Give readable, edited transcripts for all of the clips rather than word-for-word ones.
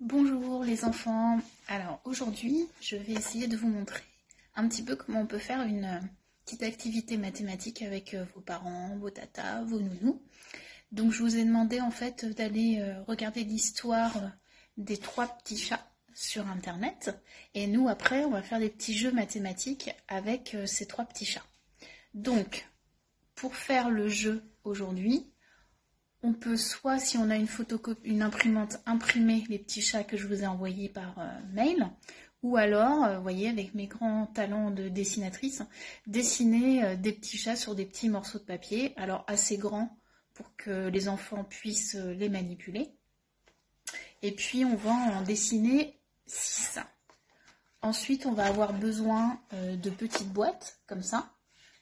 Bonjour les enfants, alors aujourd'hui je vais essayer de vous montrer un petit peu comment on peut faire une petite activité mathématique avec vos parents, vos tatas, vos nounous. Donc je vous ai demandé en fait d'aller regarder l'histoire des 3 petits chats sur internet et nous après on va faire des petits jeux mathématiques avec ces 3 petits chats. Donc pour faire le jeu aujourd'hui, on peut soit, si on a une imprimante, imprimer les petits chats que je vous ai envoyés par mail, ou alors, vous voyez, avec mes grands talents de dessinatrice, dessiner des petits chats sur des petits morceaux de papier, alors assez grands pour que les enfants puissent les manipuler. Et puis, on va en dessiner 6. Ensuite, on va avoir besoin de petites boîtes, comme ça.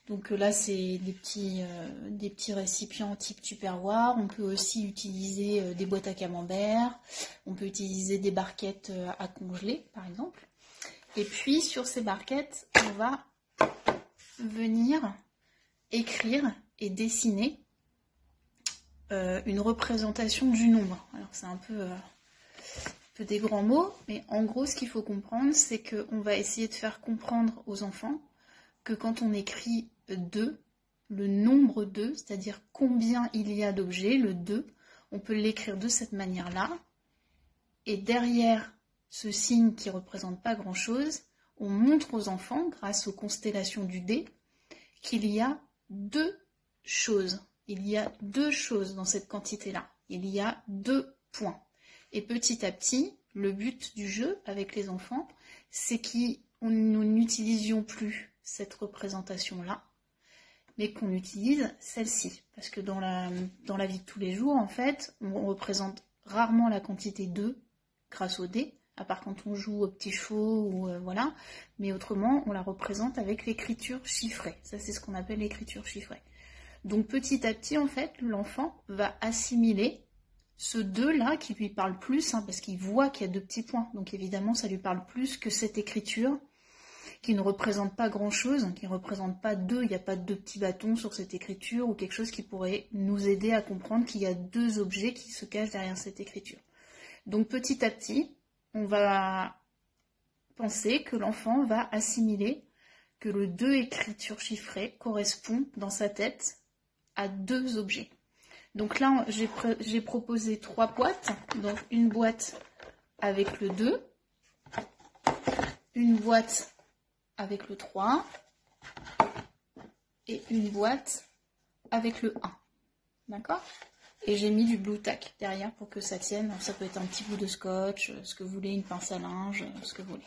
Donc là, c'est des petits récipients type Tupperware. On peut aussi utiliser des boîtes à camembert. On peut utiliser des barquettes à congeler, par exemple. Et puis, sur ces barquettes, on va venir écrire et dessiner une représentation du nombre. Alors, c'est un peu des grands mots, mais en gros, ce qu'il faut comprendre, c'est qu'on va essayer de faire comprendre aux enfants que quand on écrit 2, le nombre 2, c'est-à-dire combien il y a d'objets, le 2, on peut l'écrire de cette manière-là. Et derrière ce signe qui ne représente pas grand-chose, on montre aux enfants, grâce aux constellations du dé, qu'il y a 2 choses. Il y a 2 choses dans cette quantité-là. Il y a 2 points. Et petit à petit, le but du jeu avec les enfants, c'est qu'on nous n'utilisions plus cette représentation-là, mais qu'on utilise celle-ci. Parce que dans la vie de tous les jours, en fait, on représente rarement la quantité 2 grâce au dé, à part quand on joue aux petits chevaux, ou voilà, mais autrement, on la représente avec l'écriture chiffrée. Ça, c'est ce qu'on appelle l'écriture chiffrée. Donc petit à petit, en fait, l'enfant va assimiler ce 2-là qui lui parle plus, parce qu'il voit qu'il y a 2 petits points. Donc évidemment, ça lui parle plus que cette écriture qui ne représente pas grand-chose, qui ne représente pas 2, il n'y a pas 2 petits bâtons sur cette écriture, ou quelque chose qui pourrait nous aider à comprendre qu'il y a 2 objets qui se cachent derrière cette écriture. Donc petit à petit, on va penser que l'enfant va assimiler que le 2 écriture chiffrée correspond dans sa tête à 2 objets. Donc là, j'ai proposé 3 boîtes, donc une boîte avec le 2, une boîte avec le 3 et une boîte avec le 1. D'accord? Et j'ai mis du Blu Tack derrière pour que ça tienne. Ça peut être un petit bout de scotch, ce que vous voulez, une pince à linge, ce que vous voulez.